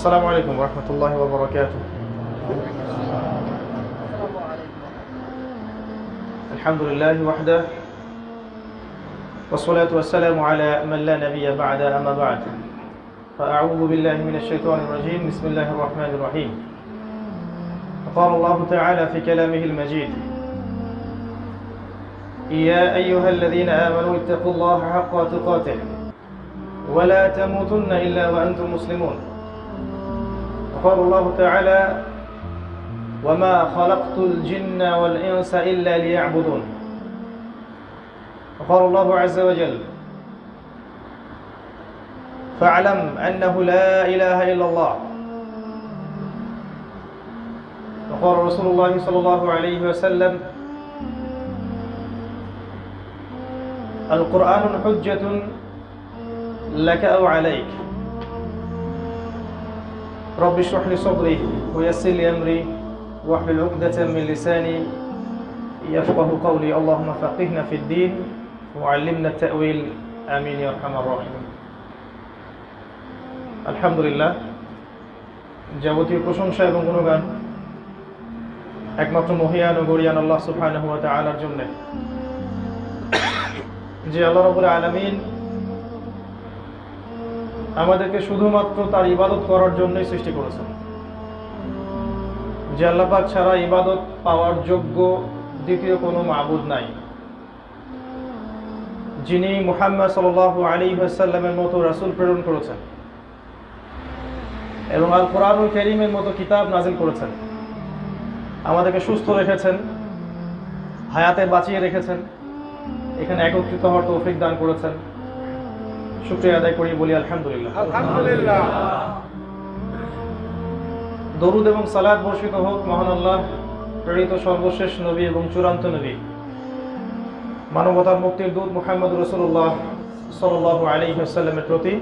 আসসালামু আলাইকুম রহমতুল্লাহি ওয়া বারাকাতুহু। আলহামদুলিল্লাহি ওয়াহদাহু والصلاة والسلام على من لا نبي بعد أما بعد فأعوذ بالله من الشيطان الرجيم بسم الله الرحمن الرحيم. قال الله تعالى في كلامه المجيد: يا أيها الذين آمنوا اتقوا الله حق تقاته ولا تموتن إلا وأنتم مسلمون. وقال الله تعالى: وما خلقت الجن والإنس إلا ليعبدون. وقال الله عز وجل: فاعلم أنه لا إله إلا الله. وقال رسول الله صلى الله عليه وسلم: القرآن حجة لك أو عليك. رب اشرح لي صدري ويسر لي أمري واحلل عقدة من لساني يفقه قولي. اللهم فقهنا في الدين وعلمنا التأويل آمين يا أرحم الراحمين. আলহামদুলিল্লাহ, যাবতীয় প্রশংসা এবং গুণগান একমাত্র মহিয়ান ও গরিয়ান আল্লাহ সুবহানাহু ওয়া তাআলার জন্য, যে আল্লাহ রাব্বুল আলামিন আমাদেরকে শুধুমাত্র তার ইবাদত করার জন্যই সৃষ্টি করেছেন। যে আল্লাহ পাক ছাড়া ইবাদত পাওয়ার যোগ্য দ্বিতীয় কোনো মাবুদ নাই, যিনি মুহাম্মদ সাল্লাল্লাহু আলাইহি ওয়াসাল্লামের মতো রাসূল প্রেরণ করেছেন এবং আল কোরআনুল কারীমের মতো কিতাব নাযিল করেছেন, আমাদেরকে সুস্থ রেখেছেন, হায়াতে বাঁচিয়ে রেখেছেন, এখানে একত্রিত হওয়ার তৌফিক দান করেছেন। শুকরিয়া আদায় করি, বলি আলহামদুলিল্লাহ। আলহামদুলিল্লাহ। দরুদ এবং সালাত বর্ষিত হোক মহান আল্লাহ প্রেরিত সর্বশেষ নবী এবং চূড়ান্ত নবী, মানবতার মুক্তির দূত মুহাম্মদ রাসূলুল্লাহ সাল্লাল্লাহু আলাইহি ওয়াসাল্লামের প্রতি।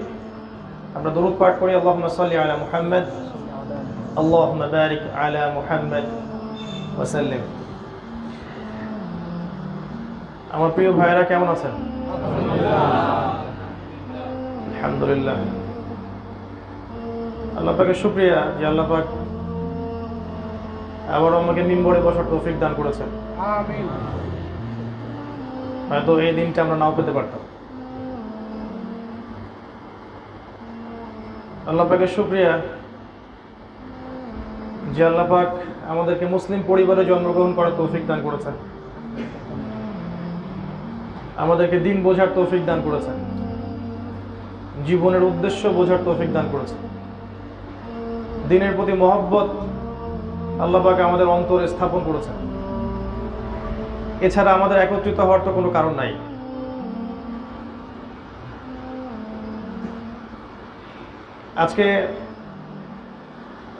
আমরা দরুদ পাঠ করি, আল্লাহুম্মা সাল্লি আলা মুহাম্মদ, আল্লাহুম্মা বারিক আলা মুহাম্মদ ওয়া সাল্লিম। আমার প্রিয় ভাইরা কেমন আছেন? আলহামদুলিল্লাহ। আল্লাহ পাকের শুকরিয়া যে আল্লাহ পাক আবার আমাকে মিম্বরে বসার তৌফিক দান করেছেন। আমিন। হয়তো এই দিনটা আমরা নাও পেতে পারতাম। আল্লাহ পাকের শুকরিয়া যে আল্লাহ পাক আমাদেরকে মুসলিম পরিবারে জন্মগ্রহণ করার তৌফিক দান করেছেন, আমাদেরকে দিন বোঝার তৌফিক দান করেছেন, জীবনের উদ্দেশ্য বোঝার তৌফিক দান করেছেন। দিনের প্রতি মহব্বত আল্লাহ পাক আমাদের অন্তরে স্থাপন করেছেন। এছাড়া আমাদের একত্রিত হওয়ার তো কোনো কারণ নাই। আজকে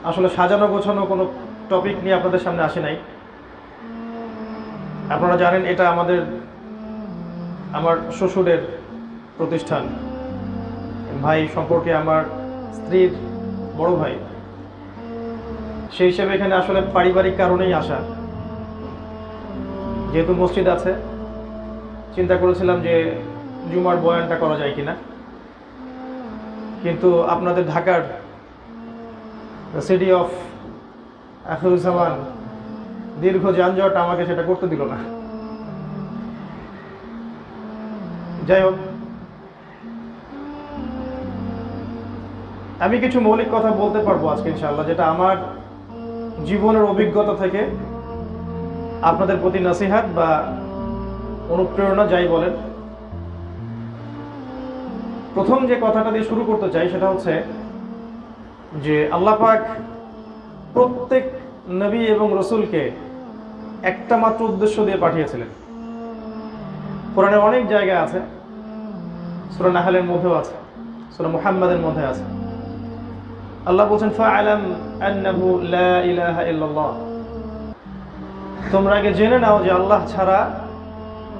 আসলে সাজানো গোছানো কোনো টপিক নিয়ে আপনাদের সামনে আসে নাই। আপনারা জানেন এটা আমার শ্বশুরের প্রতিষ্ঠান, ভাই সম্পর্কে আমার স্ত্রীর বড় ভাই, সেই হিসেবে এখানে আসলে পারিবারিক কারণেই আসা। যেহেতু মসজিদ আছে, চিন্তা করেছিলাম যে জুমার বয়ানটা করা যায় কিনা, কিন্তু আপনাদের ঢাকার সিটি অফ আখিরুজ্জামান দীর্ঘ যানজট আমাকে সেটা করতে দিল না। যাই হোক, আমি কিছু মৌলিক কথা বলতে পারবো আজকে ইনশাআল্লাহ, যেটা আমার জীবনের অভিজ্ঞতা থেকে আপনাদের প্রতি নসিহত বা অনুপ্রেরণা যাই বলেন। প্রথম যে কথাটা দিয়ে শুরু করতে চাই সেটা হচ্ছে যে আল্লাহ পাক প্রত্যেক নবী এবং রসুলকে একটা মাত্র উদ্দেশ্য দিয়ে পাঠিয়েছিলেন। কোরআনের অনেক জায়গায় আছে, সূরা নাহলের মধ্যেও আছে, সূরা মুহাম্মাদের মধ্যে আছে। আল্লাহ বলছেন, ফাআলাম আন্নাহু লা ইলাহা ইল্লাল্লাহ, তোমরা আগে জেনে নাও যে আল্লাহ ছাড়া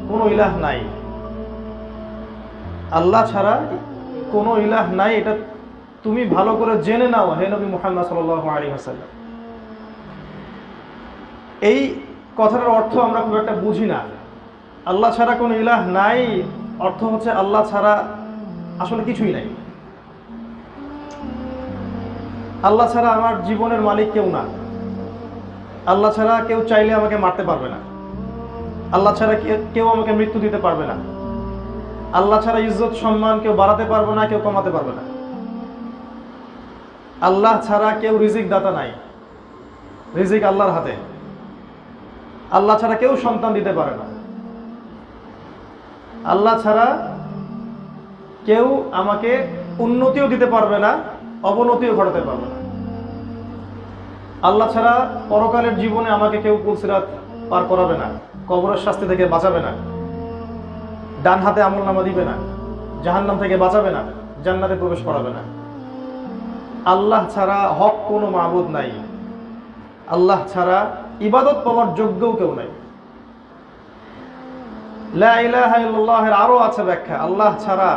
কোনো ইলাহ নাই। আল্লাহ ছাড়া কোনো ইলাহ নাই, এটা তুমি ভালো করে জেনে নাও হে নবী মুহাম্মদ সাল্লাল্লাহু আলাইহি ওয়াসাল্লাম। এই কথাটার অর্থ আমরা খুব একটা বুঝি না। আল্লাহ ছাড়া কোনো ইলাহ নাই অর্থ হচ্ছে আল্লাহ ছাড়া আসলে কিছুই নাই। আল্লাহ ছাড়া আমার জীবনের মালিক কেউ না। আল্লাহ ছাড়া কেউ চাইলে আমাকে মারতে পারবে না। আল্লাহ ছাড়া কেউ আমাকে মৃত্যু দিতে পারবে না। আল্লাহ ছাড়া ইজ্জত সম্মান কেউ বাড়াতে পারবে না, কেউ কমাতে পারবে না। আল্লাহ ছাড়া কেউ রিজিক দাতা নাই, রিজিক আল্লাহর হাতে। আল্লাহ ছাড়া কেউ সন্তান দিতে পারে না। আল্লাহ ছাড়া কেউ আমাকে উন্নতিও দিতে পারবে না, অবনতিও ঘটাতে পারবে না। আল্লাহ ছাড়া পরকালের জীবনে আমাকে কেউ পুলসিরাত পার করাবে না, কবরের শাস্তি থেকে বাঁচাবে না, ডান হাতে আমলনামা দিবে না, জাহান্নাম থেকে বাঁচাবে না, জান্নাতে প্রবেশ করাবে না। আল্লাহ ছাড়া হক কোনো মাবুদ নাই। আল্লাহ ছাড়া ইবাদত পাওয়ার যোগ্যও কেউ নাই। লা ইলাহা ইল্লাল্লাহের আরো আছে ব্যাখ্যা। আল্লাহ ছাড়া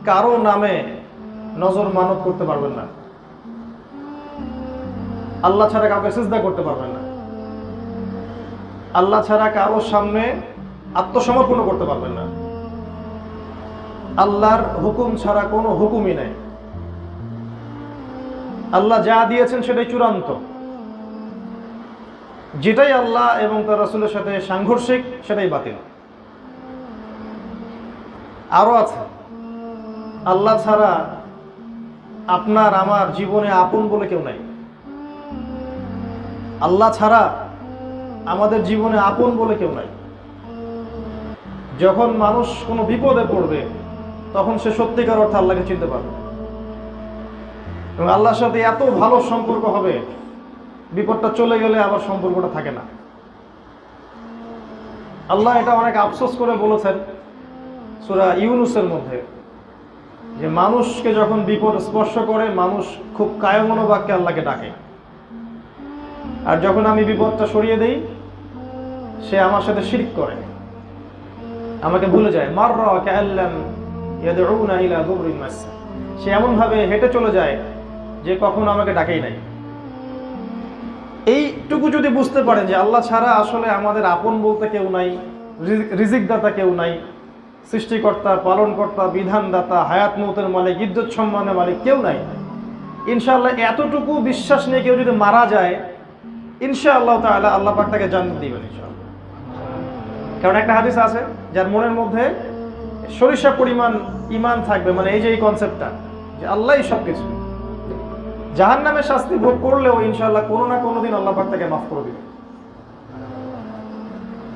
কারো নামে নজর মানত করতে পারবেন না। আল্লাহ ছাড়া কাউকে সিজদা করতে পারবেন না। আল্লাহ ছাড়া কারো সামনে আত্মসমর্পণ করতে পারবেন না। আল্লাহর হুকুম ছাড়া কোনো হুকুমই নাই। আল্লাহ যা দিয়েছেন সেটাই চূড়ান্ত। যেটাই আল্লাহ এবং তার রাসূলের সাথে সাংঘর্ষিক সেটাই বাতিল। আরো আছে, আল্লাহ ছাড়া আপনার আমার জীবনে আপন বলে কেউ নাই। আল্লাহ ছাড়া আমাদের জীবনে আপন বলে কেউ নাই। যখন মানুষ কোনো বিপদে পড়বে তখন সে সত্যিকার অর্থে আল্লাহকে চিনতে পারবে এবং আল্লাহর সাথে এত ভালো সম্পর্ক হবে, বিপদটা চলে গেলে আবার সম্পর্কটা থাকে না। আল্লাহ এটা অনেক আফসোস করে বলেছেন সূরা ইউনূসের মধ্যে, যে মানুষকে যখন বিপদ স্পর্শ করে মানুষ খুব কায়মনোবাক্যে আল্লাহকে ডাকে, আর যখন আমি বিপদটা সরিয়ে দেই সে আমার সাথে শিরক করে, আমাকে ভুলে যায়। মাররা কাআল্লাম ইয়াদউনা ইলা দুররিন মাস, সে এমন ভাবে হেঁটে চলে যায় যে কখনো আমাকে ডাকেই নাই। এইটুকু যদি বুঝতে পারেন যে আল্লাহ ছাড়া আসলে আমাদের আপন বলতে কেউ নাই, রিজিক দাতা কেউ নাই, সৃষ্টিকর্তা, পালনকর্তা, বিধানদাতা, হায়াত মৌতের মালিক, ইজ্জত সম্মানের মালিক কেউ নাই, ইনশাআল্লাহ এতটুকু বিশ্বাস নিয়ে কেউ যদি মারা যায় ইনশাআল্লাহ তাআলা আল্লাহ পাক তাকে জান্নাত দিবেন ইনশাআল্লাহ। কারণ একটা হাদিস আছে, যার মনের মধ্যে সরিষা পরিমাণ ঈমান থাকবে, মানে এই যে এই কনসেপ্টটা যে আল্লাহই সবকিছু, জাহান্নামের শাস্তি ভোগ করলেও ইনশাআল্লাহ কোনো না কোনো দিন আল্লাহ পাক তাকে মাফ করে দিবেন।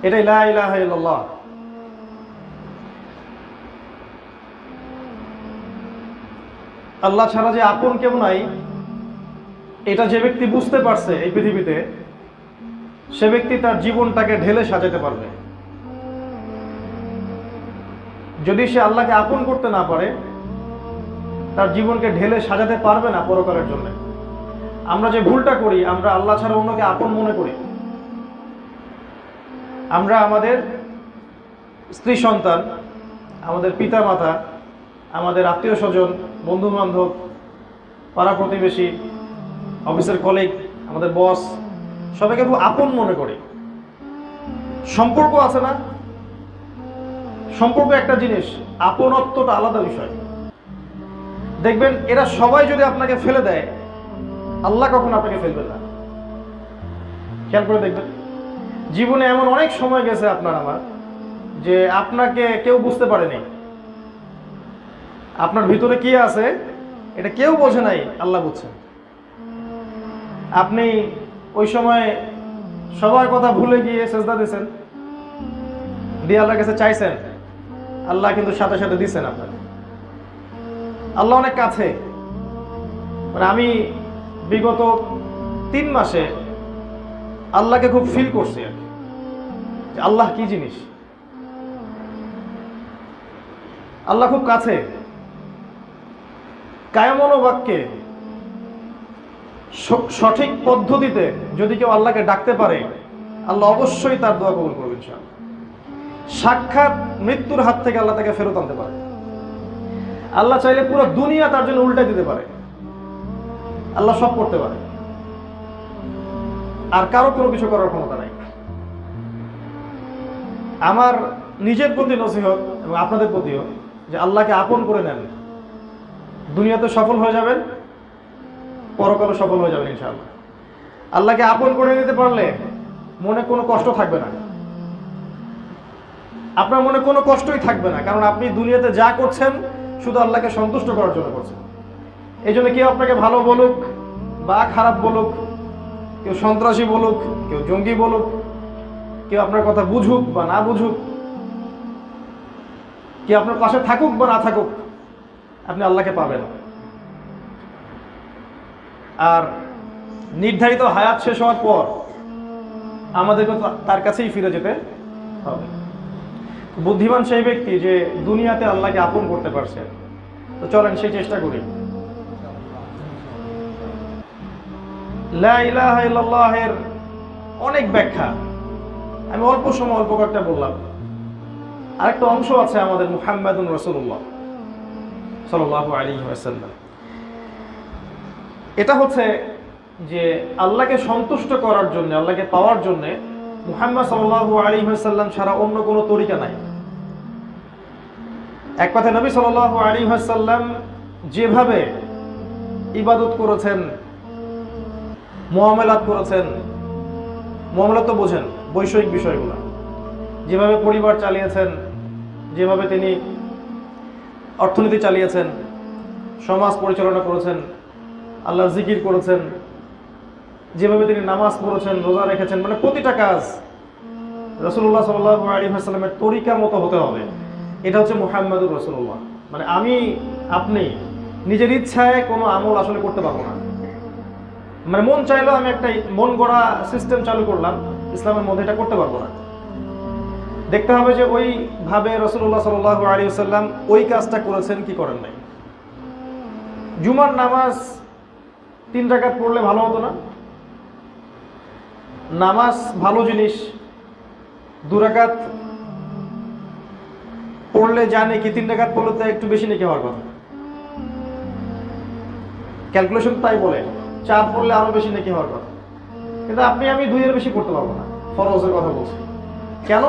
এটাই লা ইলাহা ইল্লাল্লাহ। আল্লাহ ছাড়া যে আপন কেউ নাই এটা যে ব্যক্তি বুঝতে পারছে এই পৃথিবীতে, সে ব্যক্তি তার জীবনটাকে ঢেলে সাজাতে পারবে। যদি সে আল্লাহকে আপন করতে না পারে তার জীবনকে ঢেলে সাজাতে পারবে না পরকালের জন্য। আমরা যে ভুলটা করি, আমরা আল্লাহ ছাড়া অন্যকে আপন মনে করি। আমরা আমাদের স্ত্রী সন্তান, আমাদের পিতা মাতা, আমাদের আত্মীয় স্বজন, বন্ধু বান্ধব, পাড়া প্রতিবেশী, অফিসের কলিগ, আমাদের বস, সবাইকে খুব আপন মনে করি। সম্পর্ক আছে না? সম্পর্ক একটা জিনিস, আপনত্বটা আলাদা বিষয়। দেখবেন এরা সবাই যদি আপনাকে ফেলে দেয়, আল্লাহ কখনো আপনাকে ফেলবেন না। খেয়াল করে দেখবেন, জীবনে এমন অনেক সময় গেছে আপনার আমার যে আপনাকে কেউ বুঝতে পারেনি, আপনার ভিতরে কি আছে এটা কেউ বোঝে নাই, আল্লাহ বুঝছেন। আপনি ওই সময় সবার কথা ভুলে গিয়ে সেজদা দিয়েছেন, দিয়ে আল্লাহর কাছে চাইছেন, আল্লাহ কিন্তু সাথে সাথে দিচ্ছেন আপনাকে। আল্লাহ অনেক কাছে। মানে আমি বিগত 3 মাসে আল্লাহকে খুব ফিল করছি আর কি, যে আল্লাহ কি জিনিস। আল্লাহ খুব কাছে। কায়মনোবাক্যে সঠিক পদ্ধতিতে যদি কেউ আল্লাহকে ডাকতে পারে, আল্লাহ অবশ্যই তার দোয়া কবুল করবেন ইনশাআল্লাহ। সাক্ষাৎ মৃত্যুর হাত থেকে আল্লাহ তাকে ফেরত আনতে পারে। আল্লাহ চাইলে পুরো দুনিয়া তার জন্য উল্টাই দিতে পারে। আল্লাহ সব করতে পারে, আর কারো কোনো কিছু করার ক্ষমতা নাই। আমার নিজের প্রতি নসিহত এবং আপনাদের প্রতিও, যে আল্লাহকে আপন করে নেন, দুনিয়াতে সফল হয়ে যাবেন, পরকালে সফল হয়ে যাবেন ইনশাআল্লাহ। আল্লাহকে আপন করে নিতে পারলে মনে কোনো কষ্ট থাকবে না, আপনার মনে কোনো কষ্টই থাকবে না, কারণ আপনি দুনিয়াতে যা করছেন শুধু আল্লাহকে সন্তুষ্ট করার জন্য করছেন। এই জন্য কেউ আপনাকে ভালো বলুক বা খারাপ বলুক, কেউ সন্ত্রাসী বলুক, কেউ জঙ্গি বলুক, কেউ আপনার কথা বুঝুক বা না বুঝুক, কেউ আপনার পাশে থাকুক বা না থাকুক, আপনি আল্লাহকে পাবেন। আর নির্ধারিত হায়াত শেষ হওয়ার পর আমাদেরকে তার কাছেই ফিরে যেতে হবে। বুদ্ধিমান সেই ব্যক্তি যে দুনিয়াতে আল্লাহকে আপন করতে পারছে। তো চলেন সেই চেষ্টা করি। লা ইলাহা ইল্লাল্লাহের অনেক ব্যাখ্যা, আমি অল্প সময় অল্প কয়েকটা বললাম। আরেকটা অংশ আছে আমাদের মুহাম্মাদুর রাসূলুল্লাহ সাল্লাল্লাহু আলাইহি ওয়াসাল্লাম। এটা হচ্ছে যে আল্লাহকে সন্তুষ্ট করার জন্য, আল্লাহকে পাওয়ার জন্য মুহাম্মদ সাল্লাল্লাহু আলাইহি ওয়াসাল্লাম ছাড়া অন্য কোনো তরিকা নাই। এক কথা নবী সাল্লাল্লাহু আলাইহি ওয়াসাল্লাম যেভাবে ইবাদত করেছেন, মুআমালাত করেছেন, মুআমালাত তো বোঝেন, বৈষয়িক বিষয়গুলো, যেভাবে পরিবার চালিয়েছেন, যেভাবে তিনি অর্থনীতি চালিয়েছেন, সমাজ পরিচালনা করেছেন, আল্লাহর জিকির করেছেন, যেভাবে তিনি নামাজ পড়েছেন, রোজা রেখেছেন, মানে প্রতিটা কাজ রাসূলুল্লাহ সাল্লাল্লাহু আলাইহি ওয়াসাল্লামের তরিকা মতো হতে হবে। এটা হচ্ছে মুহাম্মাদুর রাসূলুল্লাহ। মানে আপনি নিজের ইচ্ছায় কোনো আমল আসলে করতে পারবো না। মানে মন চাইলেও আমি একটা মন গড়া সিস্টেম চালু করলাম ইসলামের মধ্যে, এটা করতে পারবো না। দেখতে হবে যে ওইভাবে রাসূলুল্লাহ সাল্লাল্লাহু আলাইহি ওয়াসাল্লাম ওই কাজটা করেছেন কি করেন নাই। জুমার নামাজ 3 রাকাত পড়লে ভালো হতো না? নামাজ ভালো জিনিস, 2 রাকাত পড়লে জানে কি 3 রাকাত পড়লে তো একটু বেশি নাকি হওয়ার কথা। ক্যালকুলেশন তাই বলে 4 পড়লে আরো বেশি নাকি হওয়ার কথা। কিন্তু আপনি আমি 2 এর বেশি করতে পারবো না, ফরজের কথা বলছি। কেন?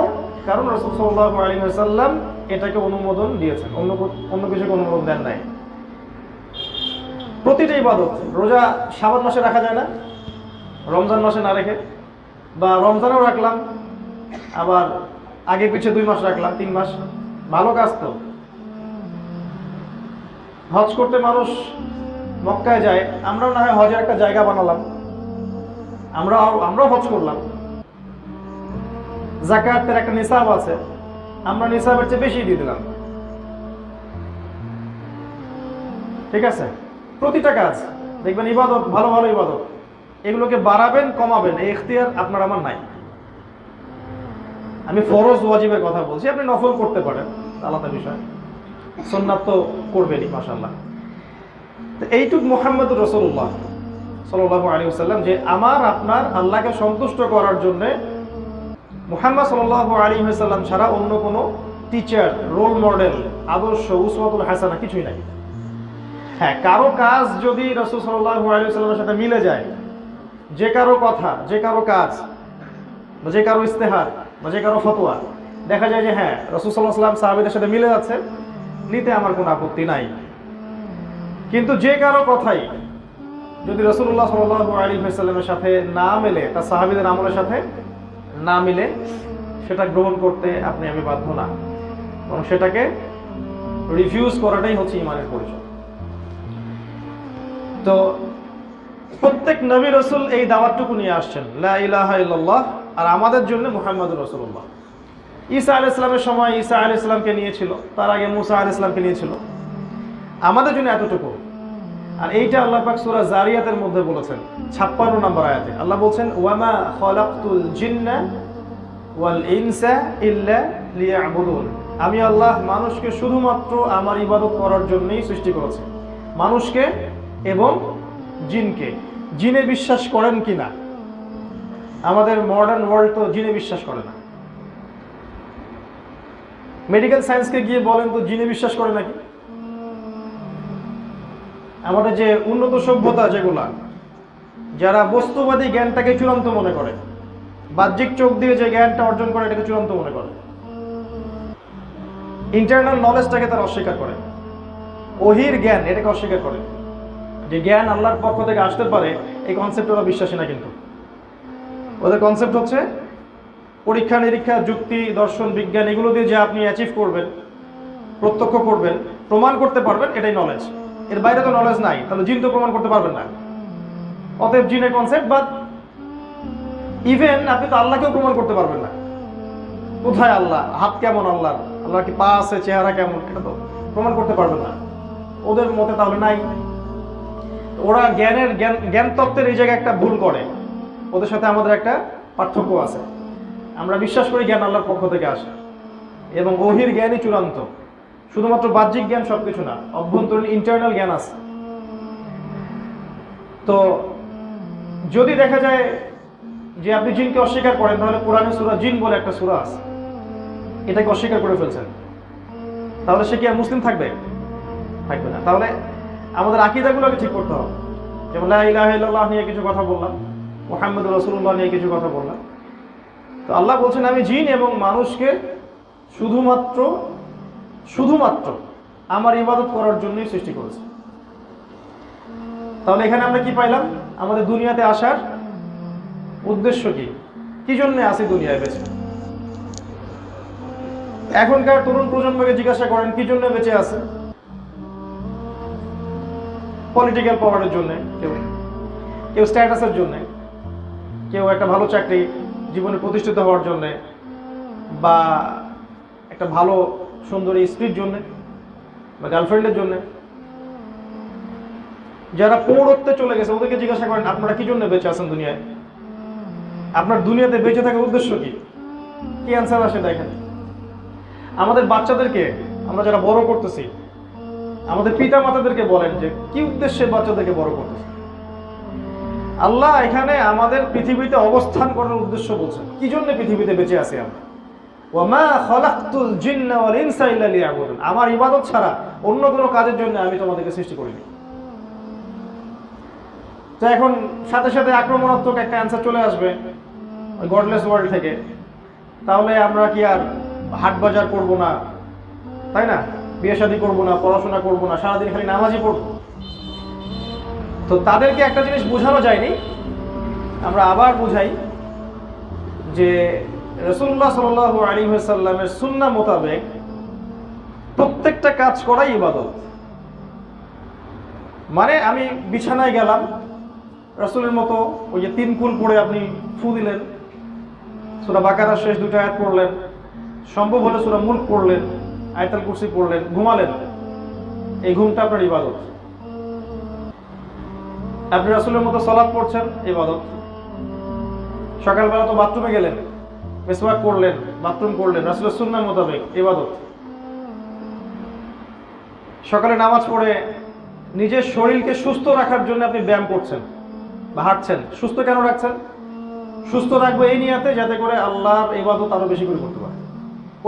কারণ রাসূল সাল্লাল্লাহু আলাইহি ওয়াসাল্লাম এটাকে অনুমোদন দিয়েছেন, অন্য কিছুকে অনুমোদন দেন নাই। প্রতিটা ইবাদত, রোজা শাবান মাসে রাখা যায় না, রমজান মাসে না রেখে, বা রমজানেও রাখলাম আবার আগে পিছে 2 মাস রাখলাম, 3 মাস, ভালো কাজ তো। হজ করতে মানুষ মক্কায় যায়, আমরাও না হয় হজের একটা জায়গা বানালাম, আমরাও হজ করলাম। যাকাতের একটা নিসাব আছে, আমরা নিসাবের চেয়ে বেশি দিয়ে দিলাম। ঠিক আছে? প্রতিটা কাজ দেখবেন ইবাদত, ভালো ভালো ইবাদত, এগুলোকে বাড়াবেন কমাবেন এই ইখতিয়ার আপনার আমার নাই। আমি ফরজ ওয়াজিবের কথা বলছি, আপনি নফল করতে পারেন, আলাদা বিষয়, সুন্নাত তো করবেনই মাশাআল্লাহ। তো এইটুক মুহাম্মদুর রাসূলুল্লাহ সাল্লাল্লাহু আলাইহি ওয়াসাল্লাম যে আমার আপনার আল্লাহকে সন্তুষ্ট করার জন্য মুহাম্মদ সাল্লাল্লাহু আলাইহি ওয়াসাল্লাম ছাড়া অন্য কোনো টিচার, রোল মডেল, আদর্শ, উসওয়াতুল হাসানা কিছুই নাই। হ্যাঁ, কারো কাজ যদি রাসূল সাল্লাল্লাহু আলাইহি ওয়াসাল্লামের সাথে মিলে যায়, যে কারো কথা, যে কারো কাজ, বা যে কারো ইস্তেহার, বা যে কারো ফতোয়া দেখা যায় যে হ্যাঁ রাসূল সাল্লাল্লাহু আলাইহি ওয়াসাল্লাম সাহাবীদের সাথে মিলে যাচ্ছে, নিতে আমার কোনো আপত্তি নাই। কিন্তু যে কারো কথাই যদি রাসূলুল্লাহ সাল্লাল্লাহু আলাইহি ওয়াসাল্লামের সাথে না মেলে, তার সাহাবীদের আমলের সাথে না মিলে, সেটা গ্রহণ করতে আপনি আমি বাধ্য না, এবং সেটাকে রিফিউজ করাটাই হচ্ছে ঈমানের পরিচয়। তো প্রত্যেক নবী রাসূল এই দাওয়াতটুকু নিয়ে আসছেন, লা ইলাহা ইল্লাল্লাহ, আর আমাদের জন্য মুহাম্মাদুর রাসূলুল্লাহ। ঈসা আলাইহিস সালামের সময় ঈসা আলাইহিস সালামকে নিয়েছিল, তার আগে মুসা আলাইহিস সালামকে নিয়েছিল, আমাদের জন্য এতটুকু। আর এইটা আল্লাহ পাক সূরা জারিয়াতের মধ্যে বলেছেন 56 নম্বর আয়াতে। আল্লাহ বলছেন, ওয়ামা খালাকতুল জিন্না ওয়াল ইনসা ইল্লা লিয়াবুদুন, আমি আল্লাহ মানুষকে শুধুমাত্র আমার ইবাদত করার জন্যই সৃষ্টি করেছি, মানুষকে এবং জিনকে। জিনে বিশ্বাস করেন কিনা? আমাদের মডার্ন ওয়ার্ল্ড তো জিনে বিশ্বাস করে না। মেডিকেল সায়েন্সকে গিয়ে বলেন তো জিনে বিশ্বাস করে নাকি? আমাদের যে উন্নত সভ্যতা, যেগুলা যারা বস্তুবাদী জ্ঞানটাকে চূড়ান্ত মনে করে, বাহ্যিক চোখ দিয়ে যে জ্ঞানটা অর্জন করে এটাকে চূড়ান্ত মনে করে, ইন্টারনাল নলেজটাকে তারা অস্বীকার করে, ওহির জ্ঞান এটাকে অস্বীকার করে। যে জ্ঞান আল্লাহর পক্ষ থেকে আসতে পারে, এই কনসেপ্ট ওরা বিশ্বাসী না। কিন্তু ওদের কনসেপ্ট হচ্ছে পরীক্ষা নিরীক্ষা, যুক্তি, দর্শন, বিজ্ঞান এগুলো দিয়ে যে আপনি অ্যাচিভ করবেন, প্রত্যক্ষ করবেন, প্রমাণ করতে পারবেন, এটাই নলেজ। এর বাইরে তো নলেজ নাই, তাহলে জিন তো প্রমাণ করতে পারবেন না। অতএব জিনের কনসেপ্ট বাদ। ইভেন আপনি তো আল্লাহকেও প্রমাণ করতে পারবেন না। কোথায় আল্লাহ, হাত কেমন আল্লাহর, আল্লাহর কি পা আছে, চেহারা কেমন, এটা তো প্রমাণ করতে পারবেন না ওদের মতে, তাহলে নাই। ওরা জ্ঞান তত্ত্বের এই জায়গায় একটা ভুল করে। ওদের সাথে আমাদের একটা পার্থক্য আছে। আমরা বিশ্বাস করি জ্ঞান আল্লাহর পক্ষ থেকে আসে এবং ওহির জ্ঞানই চূড়ান্ত। শুধুমাত্র বাহ্যিক জ্ঞান সবকিছু না, অভ্যন্তরীণ ইন্টারনাল জ্ঞান আছে। তো যদি দেখা যায় যে আপনি জিনকে অস্বীকার করেন, তাহলে কোরআনে সূরা জিন বলে একটা সূরা আছে, এটাকে অস্বীকার করে ফেলছেন, তাহলে সে কি আর মুসলিম থাকবে? থাকবে না। তাহলে আমাদের আকীদাগুলোকে ঠিক করতে হবে। যেমন লা ইলাহা ইল্লাল্লাহ নিয়ে কিছু কথা বললাম, মুহাম্মদুর রাসূলুল্লাহ নিয়ে কিছু কথা বললাম। তো আল্লাহ বলছেন আমি জিন এবং মানুষকে শুধুমাত্র আমার ইবাদত করার জন্যই সৃষ্টি করেছি। তাহলে এখানে আমরা কি পাইলাম? আমাদের দুনিয়াতে আসার উদ্দেশ্য কি, কি জন্য আসি দুনিয়ায় বেঁচে? এখনকার তরুণ প্রজন্মকে জিজ্ঞাসা করেন কি জন্য বেঁচে আছে? পলিটিক্যাল পাওয়ারের জন্য, কেউ স্ট্যাটাসের জন্য, কেউ একটা ভালো চাকরি, জীবনে প্রতিষ্ঠিত হওয়ার জন্য, বা একটা ভালো সুন্দরী স্ত্রীর জন্য, বা গার্লফ্রেন্ডের জন্য। যারা পৌরত্বে চলে গেছে ওদেরকে জিজ্ঞাসা করেন আপনারা কি জন্য বেঁচে আছেন দুনিয়ায়? আপনার দুনিয়াতে বেঁচে থাকার উদ্দেশ্য কি? কি অ্যান্সার আসে দেখেন। আমাদের বাচ্চাদেরকে আমরা যারা বড় করতেছি, আমাদের পিতা মাতাদেরকে বলেন যে কি উদ্দেশ্যে বাচ্চাদেরকে বড় করতেছে। আল্লাহ এখানে আমাদের পৃথিবীতে অবস্থান করার উদ্দেশ্য বলছেন, কি জন্য পৃথিবীতে বেঁচে আছি আমরা। ওয়ামা খালাকতুল জিন্না ওয়াল ইনসা ইল্লা লিয়াবুদুন, আমার ইবাদত ছাড়া অন্য কোনো কাজের জন্য আমি তোমাদেরকে সৃষ্টি করিনি। তো এখন সাথে সাথে আক্রমণাত্মক একটা অ্যান্সার চলে আসবে গডলেস ওয়ার্ল্ড থেকে, তাহলে আমরা কি আর হাট বাজার করবো না, তাই না? বিয়ে শাদী করবো না, পড়াশোনা করবো না, সারাদিন খালি নামাজই পড়বো? তো তাদেরকে একটা জিনিস বোঝানো যায়নি, আমরা আবার বুঝাই যে রাসূলুল্লাহ সাল্লাল্লাহু আলাইহি ওয়াসাল্লামের সুন্নাহ মোতাবেক প্রত্যেকটা কাজ করাই ইবাদত। মানে আমি বিছানায় গেলাম, রাসূলের মতো ওই যে 3 কুল পড়ে আপনি ফু দিলেন, সূরা বাকারার শেষ 2টা আয়াত পড়লেন, সম্ভব হলে সূরা মুলক পড়লেন, আয়াতুল কুরসি পড়লেন, ঘুমালেন, এই ঘুমটা আপনার ইবাদত। আপনি রাসূলের মতো সালাত পড়ছেন, ইবাদত। সকালবেলা তো বাথরুমে গেলেন, মিসওয়াক করলেন, বাথরুম করলেন, রাসূলের সুন্নাহ মোতাবেক, ইবাদত। সকালে নামাজ পড়ে নিজের শরীরকে সুস্থ রাখার জন্য আপনি ব্যায়াম করছেন বা হাঁটছেন। সুস্থ কেন রাখছেন? সুস্থ রাখবো এই নিয়াতে যাতে করে আল্লাহর ইবাদত আরো বেশি করে করতে পারে,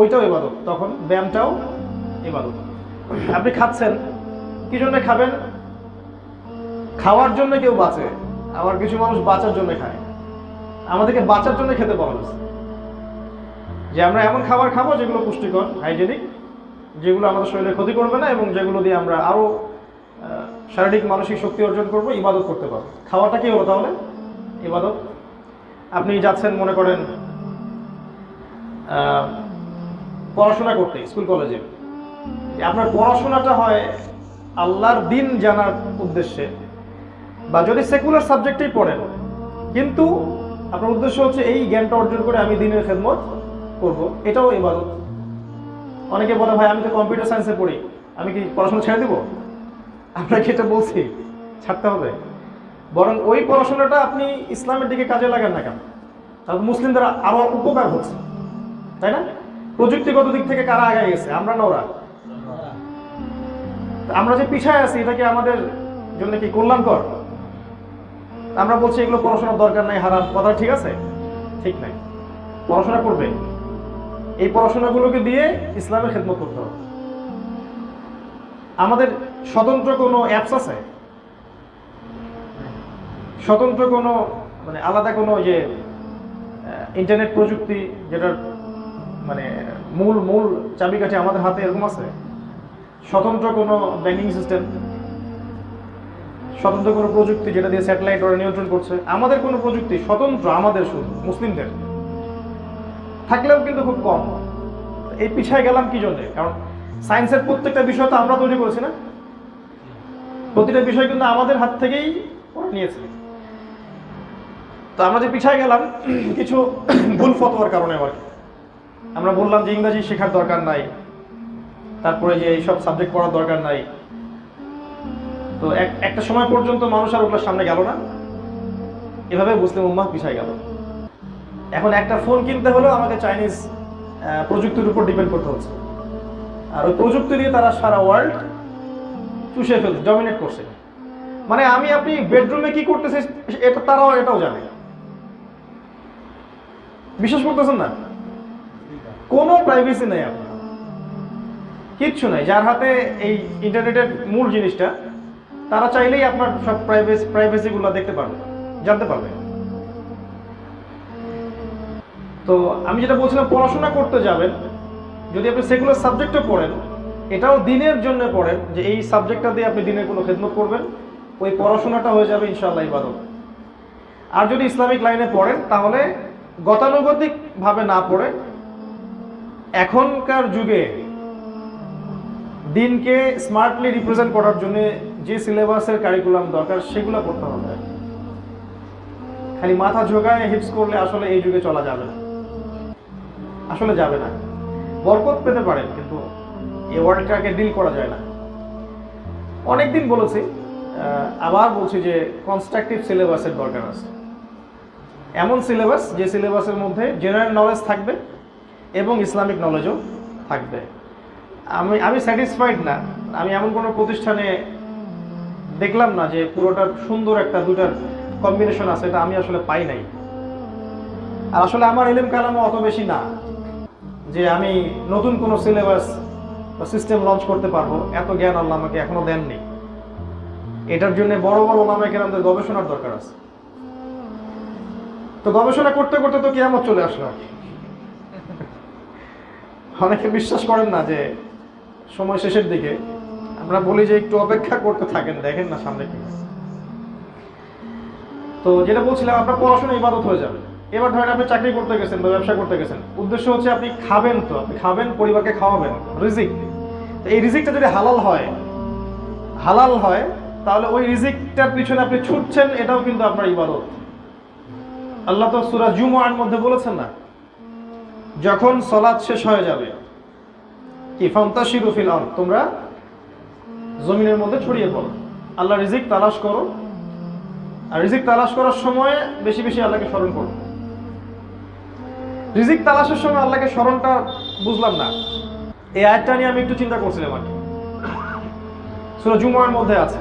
ওইটাও ইবাদত, তখন ব্যায়ামটাও ইবাদত। আপনি খাচ্ছেন, কি জন্য খাবেন? খাওয়ার জন্য কেউ বাঁচে, আবার কিছু মানুষ বাঁচার জন্য খায়। আমাদেরকে বাঁচার জন্য খেতে বলা হয়েছে, যে আমরা এমন খাবার খাবো যেগুলো পুষ্টিকর, হাইজেনিক, যেগুলো আমাদের শরীরে ক্ষতি করবে না এবং যেগুলো দিয়ে আমরা আরো শারীরিক মানসিক শক্তি অর্জন করবো, ইবাদত করতে পারবো। খাওয়াটা কি হলো তাহলে? ইবাদত। আপনি যাচ্ছেন মনে করেন পড়াশোনা করতে স্কুল কলেজে, আপনার পড়াশোনাটা হয় আল্লাহর দিন জানার উদ্দেশ্যে, বা যদি সেকুলার সাবজেক্টেই পড়েন, কিন্তু আপনার উদ্দেশ্য হচ্ছে এই জ্ঞানটা অর্জন করে আমি দিনের খেদমত করব, এটাও ইবাদত। অনেকে বলে ভাই আমি তো কম্পিউটার সায়েন্সে পড়ি, আমি কি পড়াশোনা ছেড়ে দেবো? আপনাকে এটা বলছি ছাড়তে হবে, বরং ওই পড়াশোনাটা আপনি ইসলামের দিকে কাজে লাগান না কেন? তাহলে মুসলিমদের আরো উপকার হচ্ছে, তাই না? প্রযুক্তিগত দিক থেকে কারা আগে গেছে? আমরা না ওরা? আমরা যে পিছায় আছি এটা কি আমাদের জন্য কি কল্যাণকর? আমরা বলছি এগুলো পড়াশোনার দরকার নাই, হারাম। কথা ঠিক আছে? ঠিক নাই। পড়াশোনা করবে, এই পড়াশোনাগুলোকে দিয়ে ইসলামের খেদমত করতে হবে। আমাদের স্বতন্ত্র কোনো অ্যাপস আছে? স্বতন্ত্র কোনো মানে আলাদা কোনো যে ইন্টারনেট প্রযুক্তি যেটার মানে মূল চাবিকাঠি আমাদের হাতে, এরকম আছে? স্বতন্ত্র কোনো ব্যাংকিং সিস্টেম, স্বতন্ত্র কোনো প্রযুক্তি যেটা দিয়ে স্যাটেলাইট ওরা নিয়ন্ত্রণ করছে, আমাদের কোনো প্রযুক্তি স্বতন্ত্র আমাদের শুধু মুসলিমদের থাকলেও কিন্তু খুব কম। এই পিছায় গেলাম কি জন্য? কারণ সায়েন্সের প্রত্যেকটা বিষয় তো আমরা তৈরি করেছি না, প্রতিটা বিষয় কিন্তু আমাদের হাত থেকেই নিয়েছে। তো আমরা যে পিছায় গেলাম কিছু ভুল ফতোয়ার কারণে, আবার আমরা বললাম যে ইংরেজি শেখার দরকার নাই, তারপরে যে এইসব সাবজেক্ট পড়ার দরকার নাই। তো একটা সময় পর্যন্ত মানুষ আর ওগুলোর সামনে গেল না, এভাবে মুসলিম উম্মাহ পিছায় গেল। এখন একটা ফোন কিনতে হলেও আমাকে চাইনিজ প্রযুক্তির উপর ডিপেন্ড করতে হচ্ছে, আর ওই প্রযুক্তি দিয়ে তারা সারা ওয়ার্ল্ড চুষে ফেলছে, ডমিনেট করছে। মানে আপনি বেডরুমে কি করতেছে এটা তারাও এটাও জানে। বিশ্বাস করতেছেন না? কোনো প্রাইভেসি নেই, আপনার কিচ্ছু নাই। যার হাতে এই ইন্টারনেটের মূল জিনিসটা, তারা চাইলেই আপনার সব প্রাইভেসিগুলো দেখতে পারবে, জানতে পারবে। তো আমি যেটা বলছিলাম, পড়াশোনা করতে যাবেন, যদি আপনি সেকুলার সাবজেক্টও পড়েন, এটাও দিনের জন্য পড়েন, যে এই সাবজেক্টটা দিয়ে আপনি দিনের কোনো খেদমত করবেন, ওই পড়াশোনাটা হয়ে যাবে ইনশাআল্লাহ ইবাদত। আর যদি ইসলামিক লাইনে পড়েন, তাহলে গতানুগতিক ভাবে না পড়ে এখনকার যুগে দিনকে স্মার্টলি রিপ্রেজেন্ট করার জন্য যে সিলেবাসের কারিকুলাম দরকার সেগুলো পড়তে হবে। খালি মাথা ঝোঁকায় হিপস করলে আসলে এই যুগে চলা যাবে না, আসলে যাবে না। বরকত পেতে পারেন, কিন্তু এই ওয়ার্ল্ডটাকে ডিল করা যায় না। অনেকদিন বলেছি, আবার বলছি যে কনস্ট্রাকটিভ সিলেবাসের দরকার আছে। এমন সিলেবাস যে সিলেবাসের মধ্যে জেনারেল নলেজ থাকবে এবং ইসলামিক নলেজও থাকবে। আমি স্যাটিসফাইড না, আমি এমন কোনো প্রতিষ্ঠানে দেখলাম না যে পুরোটার সুন্দর একটা দুটার কম্বিনেশন আছে, এটা আমি আসলে পাই নাই। আর আসলে আমার ইলম কালামও অত বেশি না যে আমি নতুন কোনো সিলেবাস বা সিস্টেম লঞ্চ করতে পারবো, এত জ্ঞান আল্লাহ আমাকে এখনো দেননি। এটার জন্য বড় বড় ওলামায়ে কেরামদের গবেষণার দরকার আছে। তো গবেষণা করতে করতে তো কিয়ামত চলে আসলো। অনেকে বিশ্বাস করেন না যে সময় শেষের দিকে, আমরা বলি যে একটু অপেক্ষা করতে থাকেন, দেখেন না সামনে কি। তো যেটা বলছিলাম, আপনার পড়াশোনা ইবাদত হয়ে যাবে। এবার ধরেন আপনি চাকরি করতে গেছেন বা ব্যবসা করতে গেছেন, উদ্দেশ্য হচ্ছে আপনি খাবেন, তো আপনি খাবেন, পরিবারকে খাওয়াবেন, রিজিক। তো এই রিজিকটা যদি হালাল হয়, তাহলে ওই রিজিকটার পিছনে আপনি ছুটছেন, এটাও কিন্তু আপনার ইবাদত। আল্লাহ তো সূরা জুমআর মধ্যে বলেছেন না, যখন সালাত শেষ হয়ে যাবে, কি ফান্তাশিরু ফিল আরদ, তোমরা জমিনের মধ্যে ছড়িয়ে পড়ো, আল্লাহ রিজিক তালাশ করো। আর রিজিক তালাশ করার সময় বেশি বেশি আল্লাহকে স্মরণ করো। রিজিক তালাশের সময় আল্লাহকে স্মরণটা বুঝলাম না, এই আয়াতটা নিয়ে আমি একটু চিন্তা করছিলাম আর কি। সূরা জুমআর মধ্যে আছে,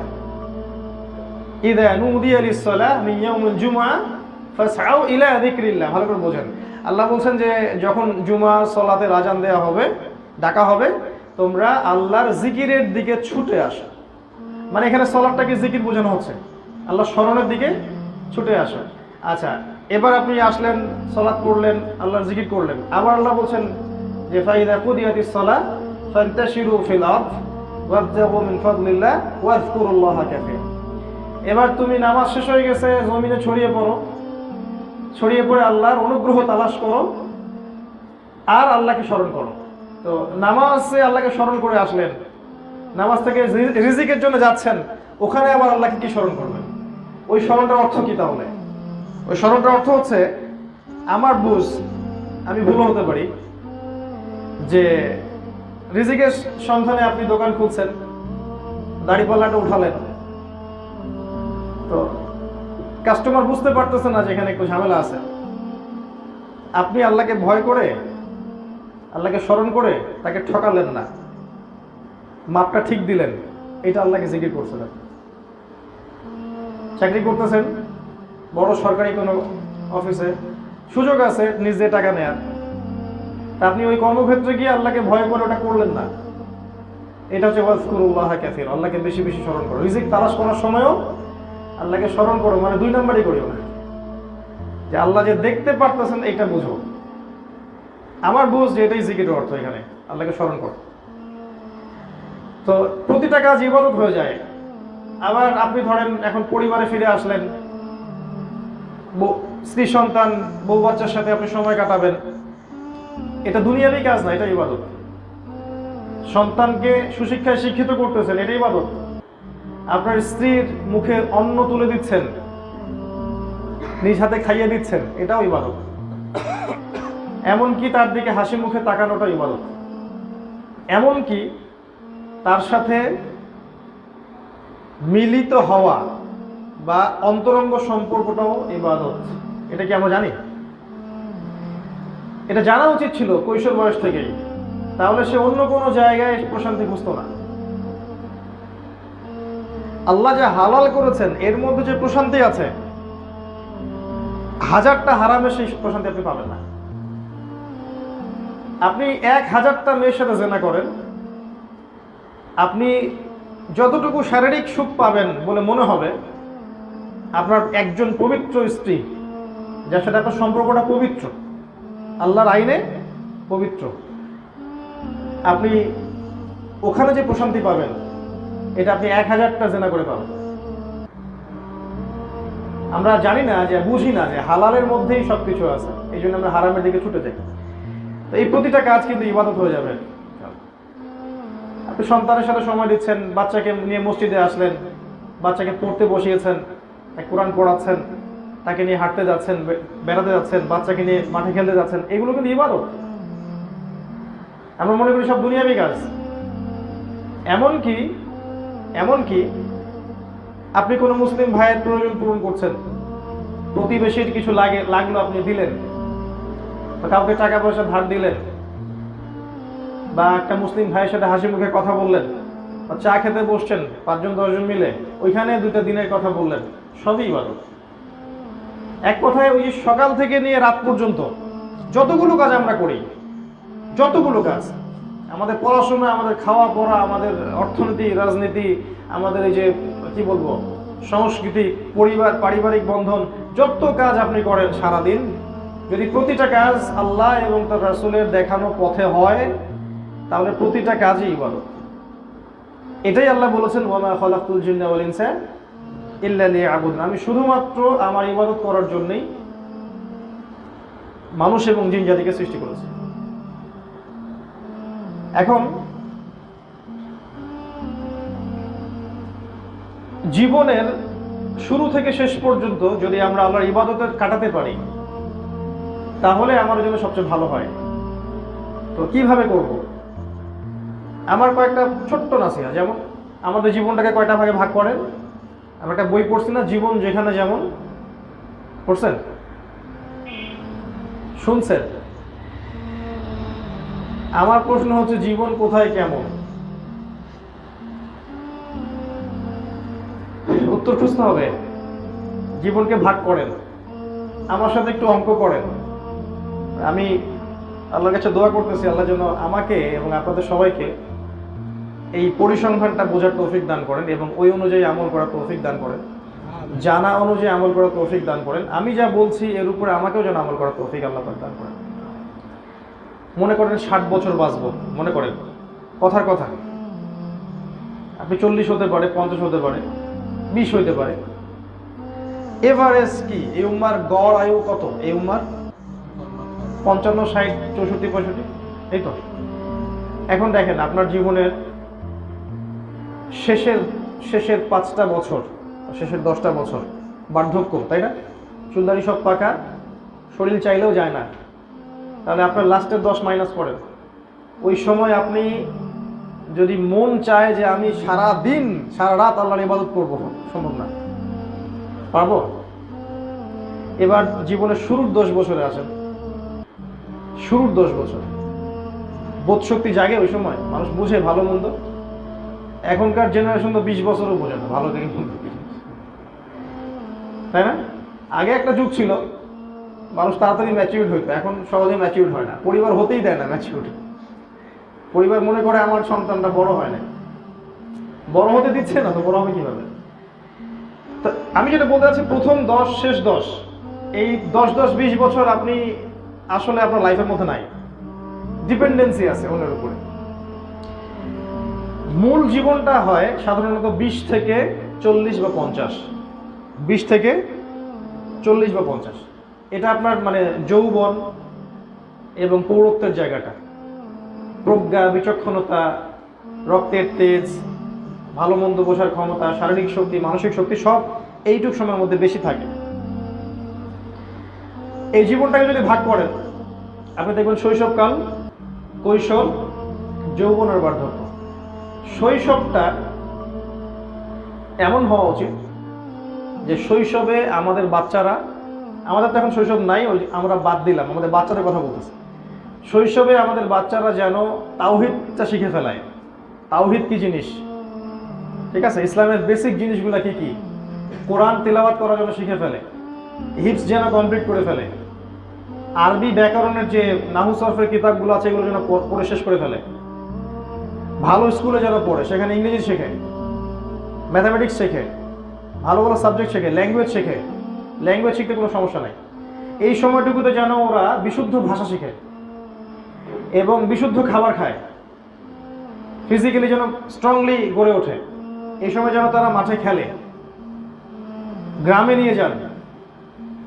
ইযা নুদিয়া লিস-সালাহ মিন ইয়াউমিল জুমআ ফাসআউ ইলা যিকরিল্লাহ। ভালো করে বোঝেন, আল্লাহ বলছেন যে যখন জুমার সালাতের আজান দেওয়া হবে, ডাকা হবে, তোমরা আল্লাহর জিকিরের দিকে ছুটে আসো। মানে এখানে সালাতটাকে জিকির বোঝানো হচ্ছে, আল্লাহ স্মরণের দিকে ছুটে আসো। আচ্ছা, এবার আপনি আসলেন, সালাত পড়লেন, আল্লাহর জিকির করলেন, আবার আল্লাহ বলছেন যে ফাইদা কুদিয়াতিস সালাহ ফান্তাশিরু ফিল আরদ ওয়াবতাগু মিন ফাদলিল্লাহ ওয়াযকুরুল্লাহা কাসীরা। এবার তুমি নামাজ শেষ হয়ে গেছে, জমিনে ছড়িয়ে পড়ো, ছড়িয়ে পড়ে আল্লাহর অনুগ্রহ তালাশ করো আর আল্লাহকে স্মরণ করো। তো নামাজে আল্লাহকে স্মরণ করে আসলেন, নামাজ থেকে রিজিকের জন্য যাচ্ছেন, ওখানে আবার আল্লাহকে কি স্মরণ করবেন? ওই স্মরণটার অর্থ কি তাহলে? ওই স্মরণটার অর্থ হচ্ছে, আমার বুঝ, আমি ভুল হতে পারি, যে রিজিকের সন্ধানে আপনি দোকান খুলছেন, দাড়িপাল্লাটা উঠালেন, তো কাস্টমার বুঝতে পারতেছে না যে এখানে একটু ঝামেলা আছে। আপনি আল্লাহকে ভয় করে, আল্লাহকে স্মরণ করে তাকে ঠকালেন না, মাপটা ঠিক দিলেন, এটা আল্লাহকে জিকির করছেন। চাকরি করতেছেন বড় সরকারি কোনো অফিসে, সুযোগ আছে নিজে টাকা নেয়ার, তা আপনি ওই কর্মক্ষেত্রে গিয়ে আল্লাহকে ভয় করে ওটা করলেন না, এটা হচ্ছে ওয়াজকুরুল্লাহা কাসীরা, আল্লাহকে বেশি বেশি স্মরণ করো। রিজিক তালাশ করার সময়ও আল্লাহকে স্মরণ করো, মানে দুই নাম্বারই করিও না, যে আল্লাহ যে দেখতে পারতেছেন এটা বুঝো। আমার বুঝ যে এটাই জিকিরের অর্থ, এখানে আল্লাহকে স্মরণ করো। তো প্রতিটা কাজ ইবাদত হয়ে যায়। আবার আপনি ধরেন এখন পরিবারে ফিরে আসলেন, স্ত্রী সন্তান বউ বাচ্চার সাথে আপনি সময় কাটাবেন, এটা দুনিয়ারই কাজ না, এটা ইবাদত। সন্তানকে সুশিক্ষায় শিক্ষিত করতেছেন, এটা ইবাদত। আপনার স্ত্রীর মুখে অন্ন তুলে দিচ্ছেন, নিজ হাতে খাইয়ে দিচ্ছেন, এটাও ইবাদত। এমনকি তার দিকে হাসি মুখে তাকানোটা ইবাদত। এমনকি তার সাথে মিলিত হওয়া বা অন্তরঙ্গ সম্পর্কটাও ইবাদত। এটা কি আমরা জানি? এটা জানা উচিত ছিল কৈশোর বয়স থেকেই, তাহলে সে অন্য কোনো জায়গায় প্রশান্তি খুঁজতো না। আল্লাহ যা হালাল করেছেন এর মধ্যে যে প্রশান্তি আছে, হাজারটা হারামে সেই প্রশান্তি আপনি পাবেন না। আপনি 1000টা মেয়ের সাথে জেনা করেন, আপনি যতটুকু শারীরিক সুখ পাবেন বলে মনে হবে, আপনার একজন পবিত্র স্ত্রী যার সাথে আপনার সম্পর্কটা পবিত্র, আল্লাহর আইনে পবিত্র, আপনি ওখানে যে প্রশান্তি পাবেন এটা আপনি 1000টা জেনা করে পাবেন। আমরা জানি না, যে বুঝি না যে হালালের মধ্যেই সবকিছু আছে, এই জন্য আমরা হারামের দিকে ছুটে যাই। তো এই প্রতিটা কাজ কিন্তু ইবাদত হয়ে যাবে। আপনি সন্তানের সাথে সময় দিচ্ছেন, বাচ্চাকে নিয়ে মসজিদে আসলেন, বাচ্চাকে পড়তে বসিয়েছেন, কোরআন পড়াচ্ছেন, তাকে নিয়ে হাঁটতে যাচ্ছেন, বেড়াতে যাচ্ছেন, বাচ্চাকে নিয়ে মাঠে খেলতে যাচ্ছেন, এগুলো কিন্তু ইবাদত। আমরা মনে করি সব দুনিয়াবি কাজ। এমনকি আপনি কোনো মুসলিম ভাইয়ের প্রয়োজন পূরণ করছেন, প্রতিবেশীর কিছু লাগলো আপনি দিলেন, বা কাউকে টাকা পয়সা ধার দিলেন, বা একটা মুসলিম ভাইয়ের সাথে হাসি মুখে কথা বললেন, বা চা খেতে বসছেন 5-10 জন মিলে, ওইখানে 2টা দিনের কথা বললেন, সবই ইবাদত। এক কথায় ওই সকাল থেকে নিয়ে রাত পর্যন্ত যতগুলো কাজ আমরা করি, যতগুলো কাজ, আমাদের পড়াশোনা, আমাদের খাওয়া পড়া, আমাদের অর্থনীতি, রাজনীতি, আমাদের এই যে কি বলবো সংস্কৃতি, পরিবার, পারিবারিক বন্ধন, যত কাজ আপনি করেন সারাদিন, যদি প্রতিটা কাজ আল্লাহ এবং তার রাসূলের দেখানো পথে হয়, তাহলে প্রতিটা কাজই ইবাদত। এটাই আল্লাহ বলেছেন, ওয়া মা খালাকতুল জিন্না ওয়াল ইনসা ইল্লা লিয়াবুদুন, আমি শুধুমাত্র আমার ইবাদত করার জন্যই মানুষ এবং জিন জাতিকে সৃষ্টি করেছি। এখন জীবনের শুরু থেকে শেষ পর্যন্ত যদি আমরা আল্লাহর ইবাদতে কাটাতে পারি, তাহলে আমার জন্য সবচেয়ে ভালো হয়। তো কিভাবে করব? আমার কয়েকটা ছোট্ট নাসিহা। যেমন আমাদের জীবনটাকে কয়টা ভাগে ভাগ করেন? আমরা একটা বই পড়ছি না, জীবন যেখানে যেমন, পড়ছেন? শুনছেন? আমার প্রশ্ন হচ্ছে, জীবন কোথায় কেমন? উত্তর খুঁজতে হবে। জীবনকে ভাগ করেন, আমার সাথে একটু অঙ্ক করেন। আমি আল্লাহর কাছে দোয়া করতেছি, আল্লাহ যেন আমাকে এবং আপনাদের সবাইকে এই পরিসংখ্যানটা বোঝার তৌফিক দান করেন এবং ওই অনুযায়ী আমল করার তৌফিক দান করেন, জানা অনুযায়ী আমল করার তৌফিক দান করেন। আমি যা বলছি এর উপরে আমাকেও যেন আমল করার তৌফিক আল্লাহ দান করেন। মনে করেন 60 বছর বাঁচবো, মনে করেন, কথার কথা, আপনি 40 হতে পারে, 50 হতে পারে, 20 হইতে পারে। এভারেজ কি এই উম্মার গড় আয়ু কত? এই উম্মার 55, 60, 64, 65, এই তো। এখন দেখেন আপনার জীবনের শেষের 5টা বছর, শেষের 10টা বছর বার্ধক্য, তাই না? চুলদারি সব পাকা, শরীর চাইলেও যায় না, তাহলে আপনার লাস্টের 10 মাইনাস করেন। ওই সময় আপনি যদি মন চায় যে আমি সারা দিন সারা রাত আল্লাহর ইবাদত করবো, সম্ভব না। পারবো? এবার জীবনের শুরুর 10 বছরে আসেন। শুরুর 10 বছর বোধ শক্তি জাগে, ওই সময় মানুষ বুঝে ভালো মন্দ। এখনকার জেনারেশন তো 20 বছরও বোঝে না ভালো থেকে মন্দ, তাই না? আগে একটা যুগ ছিল মানুষ তাড়াতাড়ি ম্যাচিউর হইতো, এখন সহজে ম্যাচিউর হয় না। পরিবার হতেই দেয় না ম্যাচিউর। পরিবার মনে করে আমার সন্তানটা বড় হয় না, বড় হতে দিচ্ছে না, তো বড় হবে কিভাবে? তো আমি যেটা বলতে চাচ্ছি, প্রথম 10, শেষ 10, এই 10-20 বছর আপনি আসলে আপনার লাইফের মধ্যে নাই, ডিপেন্ডেন্সি আছে অন্যের উপরে। মূল জীবনটা হয় সাধারণত 20 থেকে 40 বা 50, 20 থেকে 40 বা 50। এটা আপনার মানে যৌবন এবং পৌরত্বের জায়গাটা, প্রজ্ঞা, বিচক্ষণতা, রক্তের তেজ, ভালো মন্দ বোঝার ক্ষমতা, শারীরিক শক্তি, মানসিক শক্তি সব এইটুক সময়ের মধ্যে বেশি থাকে। এই জীবনটাকে যদি ভাগ করেন আপনি দেখবেন শৈশবকাল, কৈশোর, যৌবন আর বার্ধক্য। শৈশবটা এমন হওয়া উচিত যে শৈশবে আমাদের বাচ্চারা, আমাদের তো এখন শৈশব নাই, ওই আমরা বাদ দিলাম, আমাদের বাচ্চাদের কথা বলতেছি। শৈশবে আমাদের বাচ্চারা যেন তাওহীদটা শিখে ফেলায়। তাওহীদ কি জিনিস, ঠিক আছে, ইসলামের বেসিক জিনিসগুলো কি কি, কোরআন তেলাওয়াত করার জন্য শিখে ফেলে, হিফজ যেন কমপ্লিট করে ফেলে, আরবি ব্যাকরণের যে নাহু সরফের কিতাবগুলো আছে এগুলো যেন পড়ে শেষ করে ফেলে, ভালো স্কুলে যেন পড়ে, সেখানে ইংরেজি শেখে, ম্যাথামেটিক্স শেখে, ভালো ভালো সাবজেক্ট শেখে, ল্যাঙ্গুয়েজ শেখে। ল্যাঙ্গুয়েজ শিখতে কোনো সমস্যা নাই। এই সময়টুকুতে যেন ওরা বিশুদ্ধ ভাষা শিখে এবং বিশুদ্ধ খাবার খায়, ফিজিক্যালি যেন স্ট্রংলি গড়ে ওঠে। এই সময় যেন তারা মাঠে খেলে, গ্রামে নিয়ে যান,